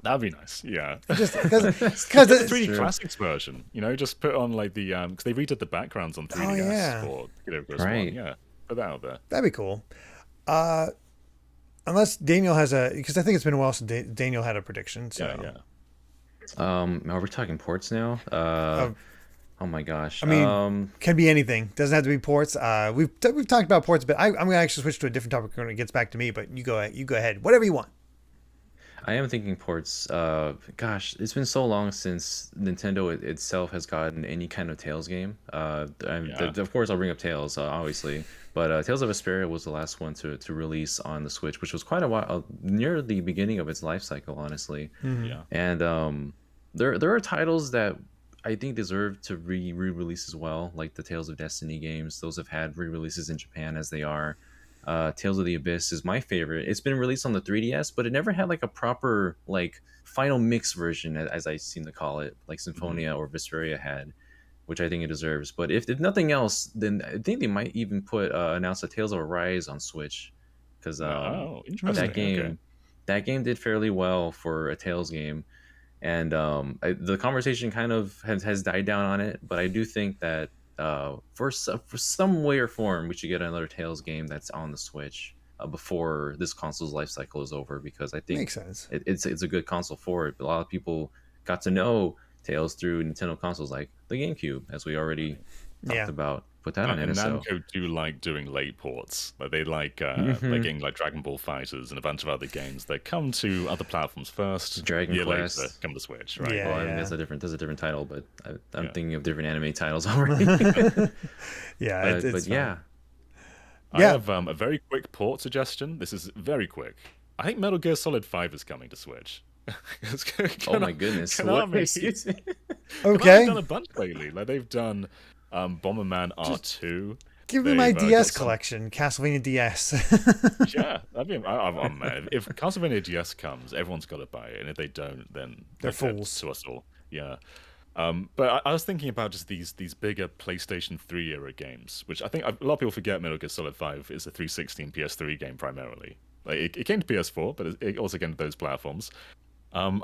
That'd be nice. Yeah. Just because The it's 3D Classics version, just put on like the because they redid the backgrounds on 3DS yeah. for Kid Icarus Right. 1. Yeah, put that out there. that'd be cool. Unless Daniel has because I think it's been a while since Daniel had a prediction. So. Yeah. Are we talking ports now? Uh, Oh my gosh. I mean, can be anything. Doesn't have to be ports. We've talked about ports, but I'm going to actually switch to a different topic when it gets back to me. But you go ahead. You go ahead. Whatever you want. I am thinking ports. Gosh, it's been so long since Nintendo itself has gotten any kind of Tales game. Yeah. Of course, I'll bring up Tales, obviously, but Tales of Vesperia was the last one to release on the Switch, which was quite a while, near the beginning of its life cycle, honestly. Yeah. And there are titles that I think deserve to re-release as well, like the Tales of Destiny games. Those have had re-releases in Japan as they are. Tales of the Abyss is my favorite. It's been released on the 3DS, but it never had like a proper like final mix version, as I seem to call it, like Symphonia or Vesperia had, which I think it deserves. But if nothing else, then I think they might even announce a Tales of Arise on Switch, because Oh, interesting. that game Okay. that game did fairly well for a Tales game, and the conversation kind of has died down on it. But I do think that for some way or form, we should get another Tales game that's on the Switch before this console's life cycle is over, because I think Makes sense. it's a good console for it. But a lot of people got to know Tales through Nintendo consoles like the GameCube, as we already talked Yeah. about. Put that on And NSO. Namco do like doing late ports. Like they like getting like Dragon Ball Fighters and a bunch of other games that come to other platforms first. Dragon year Quest. later, come to Switch, right? Yeah. Well, I mean, that's a different title, but I'm Yeah. thinking of different anime titles already. Yeah. But Fine. yeah, I Yeah. have a very quick port suggestion. This is very quick. I think Metal Gear Solid 5 is coming to Switch. oh my goodness, what Konami, makes you Okay. They've done a bunch lately. Like they've done Bomberman R2. Give me my They've, DS got some- collection, Castlevania DS. Yeah, I mean, I'm mad. If Castlevania DS comes, everyone's got to buy it, and if they don't, then They're dead fools. to us all. Yeah. But I was thinking about just these bigger PlayStation 3 era games, which I think a lot of people forget. Metal Gear Solid 5 is a 360 and PS3 game primarily. Like it came to PS4, but it also came to those platforms. And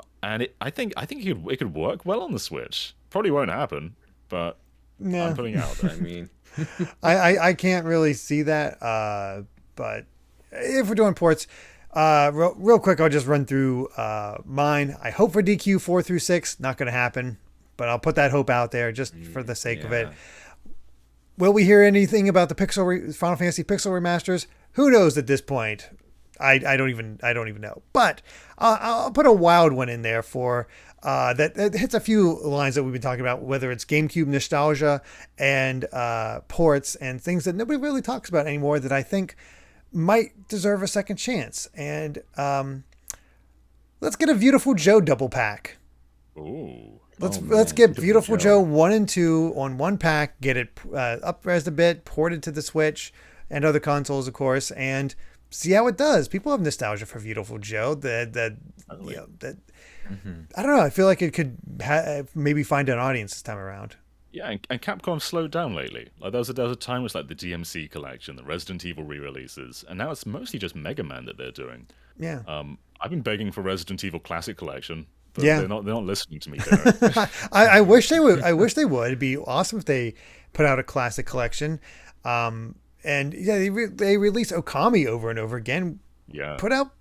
I think it could work well on the Switch. Probably won't happen, but Nah. I'm putting it out there. I mean, I can't really see that. But if we're doing ports, real quick, I'll just run through mine. I hope for DQ 4 through 6. Not going to happen, but I'll put that hope out there just for the sake of it. yeah. Will we hear anything about the Final Fantasy Pixel remasters? Who knows at this point? I don't even know. But I'll put a wild one in there for that hits a few lines that we've been talking about, whether it's GameCube nostalgia and ports and things that nobody really talks about anymore that I think might deserve a second chance. And let's get a Beautiful Joe double pack. Ooh. Let's man, get Beautiful Beautiful Joe. Joe 1 and 2 on one pack. Get it up-resed a bit, ported to the Switch and other consoles, of course, and see how it does. People have nostalgia for Beautiful Joe. I don't know. I feel like it could maybe find an audience this time around. Yeah, and Capcom slowed down lately. Like there was a time it's like the DMC collection, the Resident Evil re-releases, and now it's mostly just Mega Man that they're doing. Yeah. I've been begging for Resident Evil Classic Collection, but Yeah. they're not listening to me. Derrick. I wish they would. I wish they would. It'd be awesome if they put out a classic collection. And yeah, they release Okami over and over again. Yeah, Put out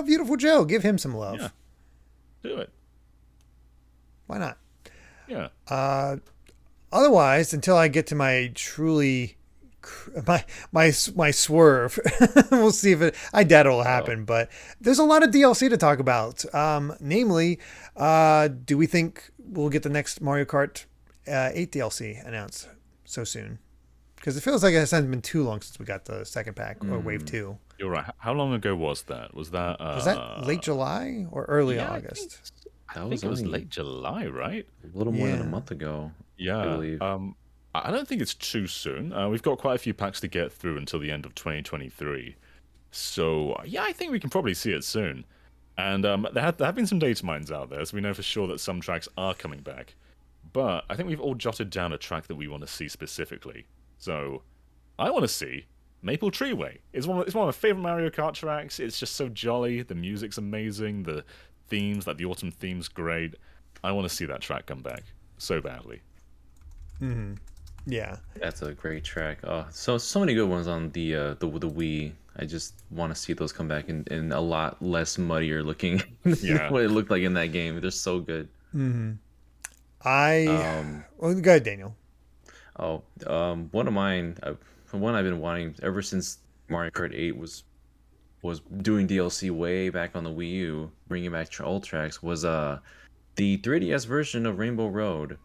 Beautiful Joe. Give him some love. Yeah. Do it. Why not? Yeah. Otherwise, until I get to my truly my swerve, we'll see if it. I doubt it'll happen, but there's a lot of DLC to talk about. Namely, do we think we'll get the next Mario Kart 8 DLC announced so soon? Because it feels like it hasn't been too long since we got the second pack or Wave 2. You're right. How long ago was that? Was that Late July or early yeah, August? I That think it was only late July, right? a little more than a Yeah. month ago. I Yeah. believe. I don't think it's too soon. We've got quite a few packs to get through until the end of 2023. So, yeah, I think we can probably see it soon. And there have been some data mines out there, so we know for sure that some tracks are coming back. But I think we've all jotted down a track that we want to see specifically. So, I want to see Maple Treeway. It's one of my favorite Mario Kart tracks. It's just so jolly. The music's amazing. The themes, like the autumn theme's great. I want to see that track come back so badly. Yeah. That's a great track. Oh, so many good ones on the Wii. I just want to see those come back in a lot less muddier looking Yeah. what it looked like in that game. They're so good. Well, go ahead, Daniel. One of mine, one I've been wanting ever since Mario Kart 8 was doing DLC way back on the Wii U, bringing back old tracks, was the 3DS version of Rainbow Road.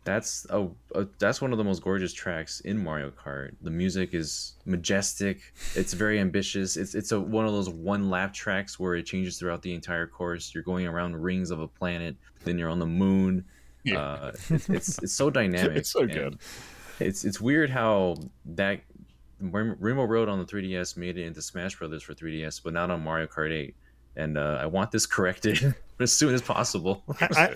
That's one of the most gorgeous tracks in Mario Kart. The music is majestic. It's very ambitious. It's one of those one lap tracks where it changes throughout the entire course. You're going around rings of a planet, then you're on the moon. Yeah. It's so dynamic. It's so good. It's weird how that Rainbow Road on the 3DS made it into Smash Brothers for 3DS, but not on Mario Kart 8. And I want this corrected as soon as possible.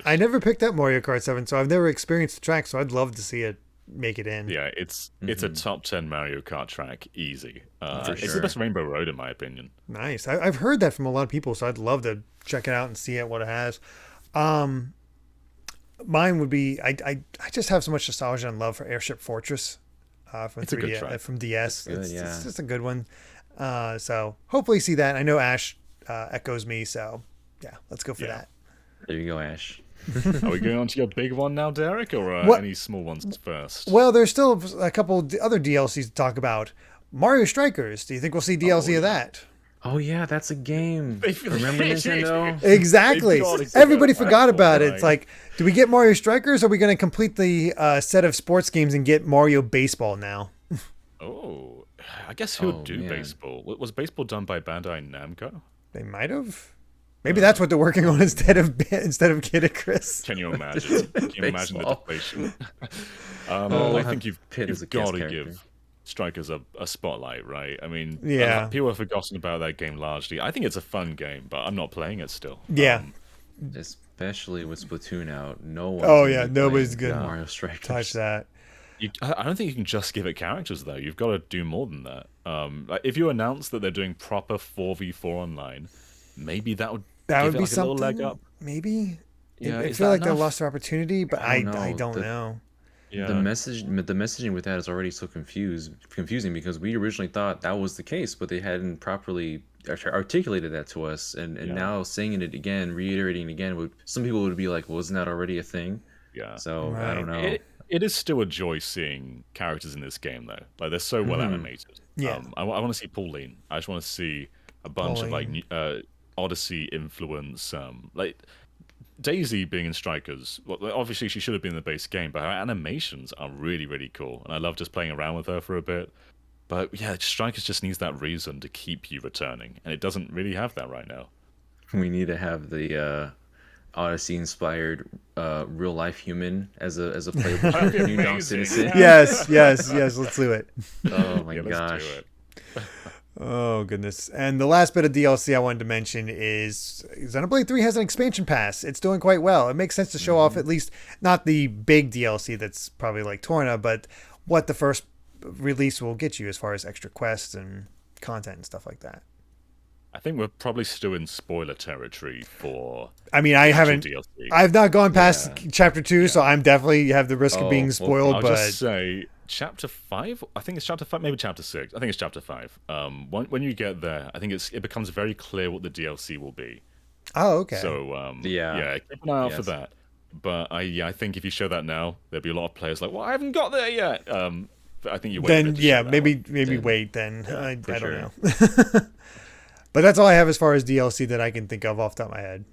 I never picked up Mario Kart 7, so I've never experienced the track, so I'd love to see it make it in. Yeah, it's a top 10 Mario Kart track, easy. For It's the sure. best Rainbow Road in my opinion. Nice. I've heard that from a lot of people, so I'd love to check it out and see what it has. Mine would be I just have so much nostalgia and love for Airship Fortress from It's a good 3D track. from DS. Good, it's yeah. just a good one. So hopefully see that. I know Ash echoes me, so yeah, let's go for Yeah. that. There you go, Ash. Are we going on to your big one now, Derek, or What- any small ones first? Well, there's still a couple other DLCs to talk about. Mario Strikers. Do you think we'll see DLC of that? Oh yeah, that's a game. They- Remember Nintendo? Exactly. They've got it. Everybody forgot about it. Right. It's like, do we get Mario Strikers, or are we going to complete the set of sports games and get Mario Baseball now? Oh, I guess who would Oh, do man. baseball? Was baseball done by Bandai Namco? They might have. Maybe that's what they're working on instead of Kid Icarus. Can you imagine? Can you imagine the Baseball. deflation? Oh, I have think you've Pitt as a got guest to character. give Strikers a spotlight, right? I mean, Yeah. people have forgotten about that game largely. I think it's a fun game, but I'm not playing it still. Yeah. Especially with Splatoon out, no one. Oh, yeah, nobody's gonna Mario Strikers. Touch that. I don't think you can just give it characters though. You've got to do more than that. Like if you announce that they're doing proper 4v4 online, maybe that would That give would it be like a little leg something. up. Maybe. Yeah, I is feel that like they enough? lost their opportunity, but I don't don't know. know. Yeah. The messaging with that is already so confusing because we originally thought that was the case, but they hadn't properly articulated that to us, and Yeah. now saying it again, reiterating it again, some people would be like, well, "Wasn't that already a thing?" Yeah. So I Right. don't know. It is still a joy seeing characters in this game, though. Like they're so well animated. Yeah. I want to see Pauline. I just want to see a bunch of like Odyssey influence. Like Daisy being in Strikers. Well, obviously she should have been in the base game, but her animations are really, really cool, and I love just playing around with her for a bit. But yeah, Strikers just needs that reason to keep you returning, and it doesn't really have that right now. We need to have the Odyssey inspired real life human as a playable That'd be New York amazing. citizen. Yes, let's do it. Oh my Yeah, let's gosh. do it. Oh goodness! And the last bit of DLC I wanted to mention is Xenoblade 3 has an expansion pass. It's doing quite well. It makes sense to show off at least not the big DLC that's probably like Torna, but what the first release will get you as far as extra quests and content and stuff like that. I think we're probably still in spoiler territory for I mean, I actual haven't. DLC. I've not gone past chapter 2, so I'm definitely have the risk of Oh, being well, spoiled. I'll but just say chapter 5. I think it's chapter 5, maybe chapter 6. I think it's chapter 5. When you get there, I think it becomes very clear what the DLC will be. oh, okay. So Yeah. keep an eye out for Yes. that. But I think if you show that now, there'll be a lot of players like, well, I haven't got there yet. But I think you wait. a then bit to yeah, show that maybe one. wait. Then I for don't sure. know. But that's all I have as far as DLC that I can think of off the top of my head.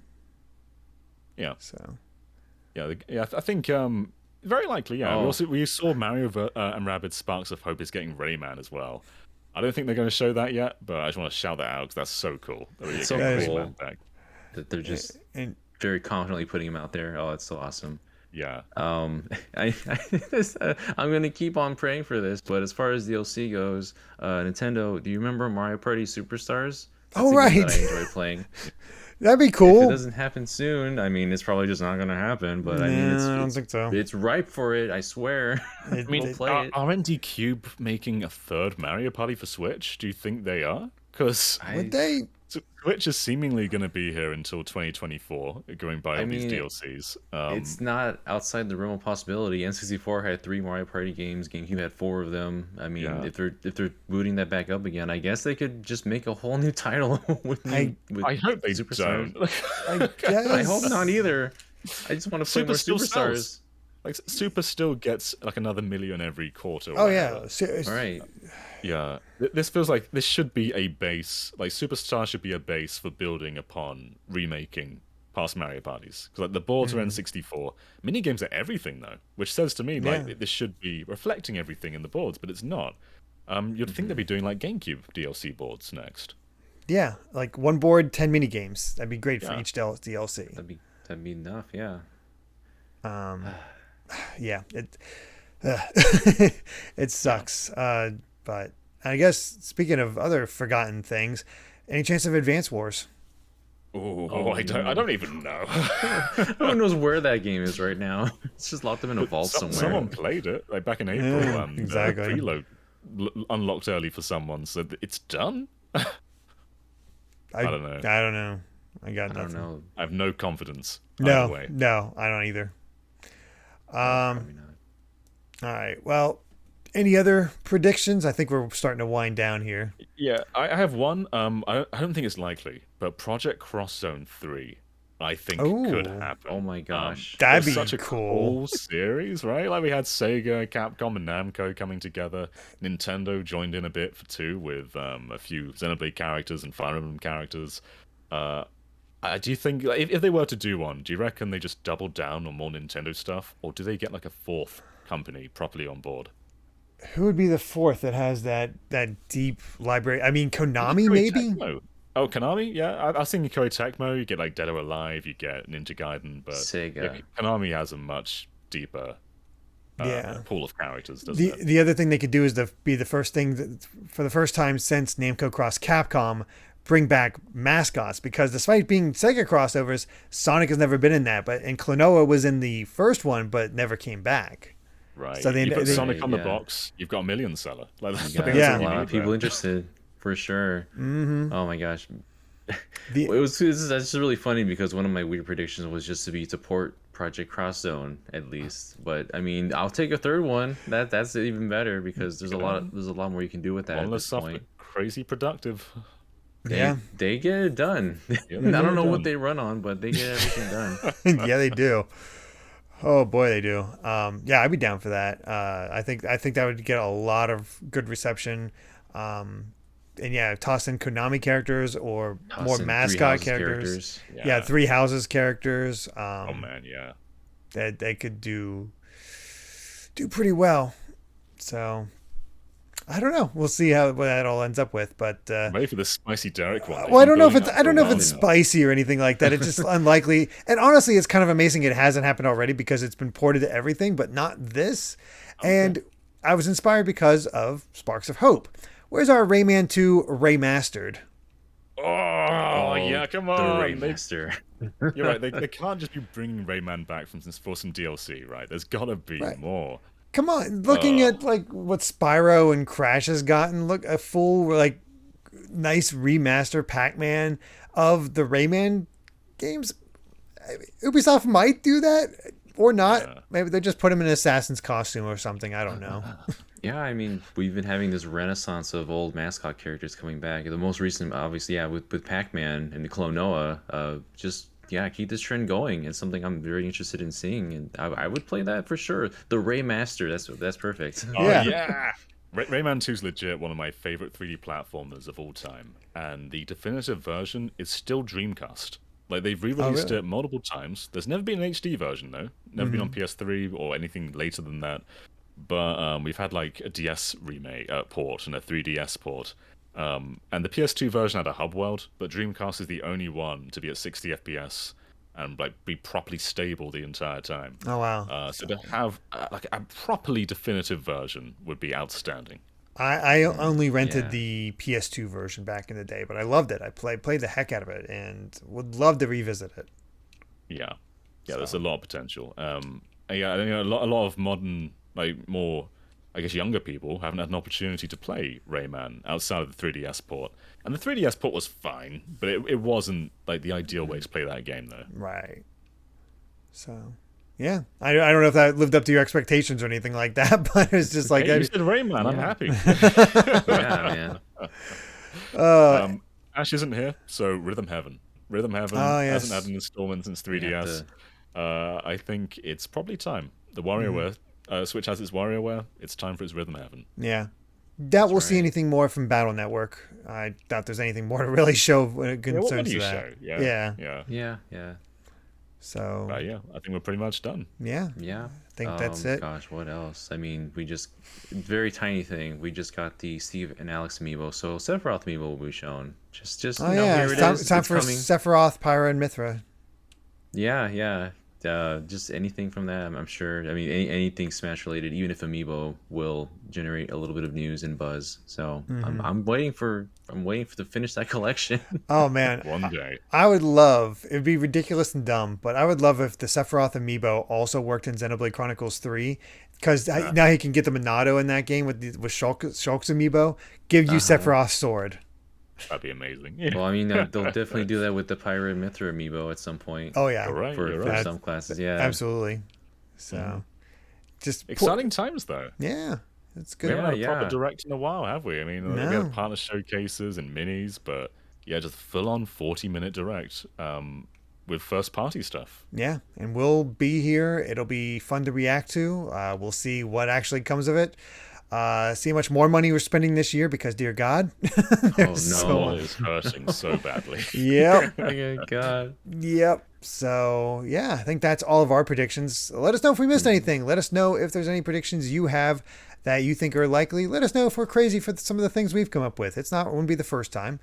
Yeah, So I think very likely. Yeah, Oh. we saw Mario and Rabbids Sparks of Hope is getting Rayman as well. I don't think they're going to show that yet, but I just want to shout that out because that's so cool. That we're It's so getting cool. Rayman back. That they're just and very confidently putting him out there. Oh, it's so awesome. Yeah. I'm gonna keep on praying for this, but as far as DLC goes, Nintendo, do you remember Mario Party Superstars? Oh, a game right. that I enjoy playing. that'd be If it cool. doesn't happen soon, I mean, it's probably just not gonna happen. But I mean, I don't think so. it's ripe for it. I swear. It- We'll it- play it. Are ND Cube making a third Mario Party for Switch? Do you think they are? Because Would they? Switch is seemingly going to be here until 2024, going by all these mean, DLCs. It's not outside the realm of possibility. N64 had 3 Mario Party games. GameCube had 4 of them. I mean, Yeah. if they're booting that back up again, I guess they could just make a whole new title with I with I hope they Superstars. don't. I guess. I hope not either. I just want to play more Still superstars. sells. Like Super still gets like another million every quarter. Or Oh whatever. yeah, All right. Yeah, this feels like this should be a base. Like Superstar should be a base for building upon remaking past Mario parties. Because like the boards are N64, mini games are everything though, which says to me like Yeah. this should be reflecting everything in the boards, but it's not. You'd think they'd be doing like GameCube DLC boards next. yeah. Like one board, 10 mini games. That'd be great for Yeah. each DLC. That'd be enough. Yeah. Um, yeah, it sucks. But I guess speaking of other forgotten things, any chance of Advance Wars? Oh, I don't even know. No one knows where that game is right now. It's just locked up in a vault somewhere. Someone played it like back in April. Yeah, And, exactly. Preload unlocked early for someone, so it's done. I don't know. I don't know. I got I nothing. don't know. I have no confidence. No, Either way. no, I don't either. Probably not. All right. Well, any other predictions? I think we're starting to wind down here. Yeah, I have one. I don't think it's likely, but Project Cross Zone 3, I think could Ooh. happen. Oh my gosh. That'd It's be such a cool. series, right? Like we had Sega, Capcom, and Namco coming together. Nintendo joined in a bit for 2 with a few Xenoblade characters and Fire Emblem characters. Do you think like, if they were to do one, do you reckon they just double down on more Nintendo stuff, or do they get like a fourth company properly on board? Who would be the fourth that has that deep library? I mean, Konami Koei maybe. Tecmo. Oh, Konami? Yeah, I was thinking Koei Tecmo. You get like Dead or Alive, you get Ninja Gaiden, but Sega. yeah, Konami has a much deeper Yeah. pool of characters, doesn't it? The other thing they could do is be the first thing that, for the first time since Namco crossed Capcom, bring back mascots, because despite being Sega crossovers, Sonic has never been in that. And Klonoa was in the first one, but never came back. Right. So you put they- Sonic on the Yeah. box, you've got a million seller. Like, I You think got that's Yeah. all a you lot need of people there. interested for sure. Mm-hmm. Oh my gosh. The- That's just really funny because one of my weird predictions was just to port Project Cross Zone at least. But I mean, I'll take a third one. That's even better because there's a lot more you can do with that One at less this software, point. crazy productive. They get it done. Yeah, I they get don't it know done. what they run on, but they get everything done. Yeah, they do. Oh boy, they do. Yeah, I'd be down for that. I think that would get a lot of good reception. And yeah, toss in Konami characters or Toss more in mascot Three Houses characters. Yeah. Yeah, Three Houses characters. Oh man, yeah. That they could do pretty well. So I don't know. We'll see what that all ends up with. But Ready for the spicy Derrick one? well, I don't know if Building it's up I don't for know a if it's while. spicy or anything like that. It's just unlikely. And honestly, it's kind of amazing it hasn't happened already because it's been ported to everything, but not this. And I was inspired because of Sparks of Hope. Where's our Rayman 2 remastered? Oh, yeah, come The on. Raymaster. You're right. They can't just be bringing Rayman back for some DLC, right? There's got to be Right. more. Come on, looking at like what Spyro and Crash has gotten, look a full like nice remaster Pac-Man of the Rayman games. Ubisoft might do that or not. Yeah. Maybe they just put him in an assassin's costume or something. I don't know. Yeah, I mean, we've been having this renaissance of old mascot characters coming back. The most recent, obviously, yeah, with Pac-Man and Klonoa. Keep this trend going. It's something I'm very interested in seeing, and I would play that for sure. The Raymaster, that's perfect. Oh, Yeah. yeah. Rayman 2 is legit one of my favorite 3D platformers of all time, and the definitive version is still Dreamcast. Like, they've re-released really? it multiple times. There's never been an HD version, though. Never been on PS3 or anything later than that. But we've had, like, a DS remake port and a 3DS port. And the PS2 version had a hub world, but Dreamcast is the only one to be at 60 FPS and, like, be properly stable the entire time. Oh wow. So to have, like, a properly definitive version would be outstanding. I only rented Yeah. the PS2 version back in the day, but I loved it. I played the heck out of it and would love to revisit it. Yeah, there's a lot of potential. Yeah, I mean, a lot of modern, like more, I guess, younger people haven't had an opportunity to play Rayman outside of the 3DS port, and the 3DS port was fine, but it wasn't like the ideal way to play that game, though. Right. So, yeah, I don't know if that lived up to your expectations or anything like that, but it's just like, Hey, you said Rayman, I'm Yeah. happy. Yeah, man. Ash isn't here, so Rhythm Heaven. Rhythm Heaven Oh, yes. hasn't had an installment since 3DS. I think it's probably time. The Mm-hmm. WarioWare Switch has its WarioWare. It's time for its Rhythm Heaven. Yeah. Doubt we'll see right. anything more from Battle Network. I doubt there's anything more to really show when it Yeah, what concerns would you that. show? Yeah, Yeah. yeah. Yeah. So, But yeah, I think we're pretty much done. yeah. Yeah. I think that's it. Gosh, what else? I mean, we just very tiny thing. We just got the Steve and Alex amiibo, so Sephiroth amiibo will be shown. Just Oh, you know, yeah. here It's it time, is. time It's for coming. Sephiroth, Pyra, and Mithra. Yeah. Just anything from that. I'm sure. I mean, anything Smash related, even if amiibo will generate a little bit of news and buzz. So Mm-hmm. I'm waiting for to finish that collection. Oh, man. One day. I would love, it'd be ridiculous and dumb, but I would love if the Sephiroth amiibo also worked in Xenoblade Chronicles 3. Because now he can get the Monado in that game with Shulk's amiibo. Give you Sephiroth's sword. That'd be amazing. Well, I mean, they'll definitely do that with the Pyra and Mithra amiibo at some point. Oh, yeah. You're right. for, You're for right. some classes, yeah. Absolutely. So, just Exciting times, though. Yeah, it's We good. haven't had a proper Yeah. direct in a while, have we? I mean, we No. had partner showcases and minis, but yeah, just full-on 40-minute direct with first-party stuff. Yeah, and we'll be here. It'll be fun to react to. We'll see what actually comes of it. See how much more money we're spending this year because, dear God, there's no. so Someone much. is hurting so badly. Yep. Oh my god. Yep. So, yeah, I think that's all of our predictions. Let us know if we missed anything. Let us know if there's any predictions you have that you think are likely. Let us know if we're crazy for some of the things we've come up with. It wouldn't be the first time.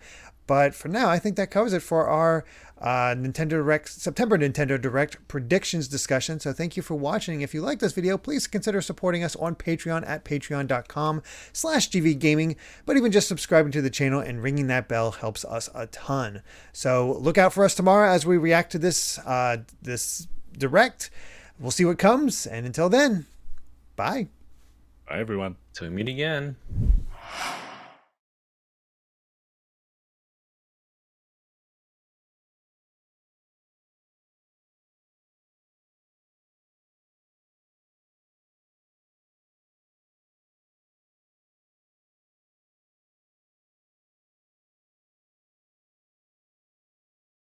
But for now, I think that covers it for our Nintendo Direct, September Nintendo Direct predictions discussion. So thank you for watching. If you like this video, please consider supporting us on Patreon at patreon.com/gvgaming. But even just subscribing to the channel and ringing that bell helps us a ton. So look out for us tomorrow as we react to this Direct. We'll see what comes. And until then, bye. Bye, everyone. Till we meet again.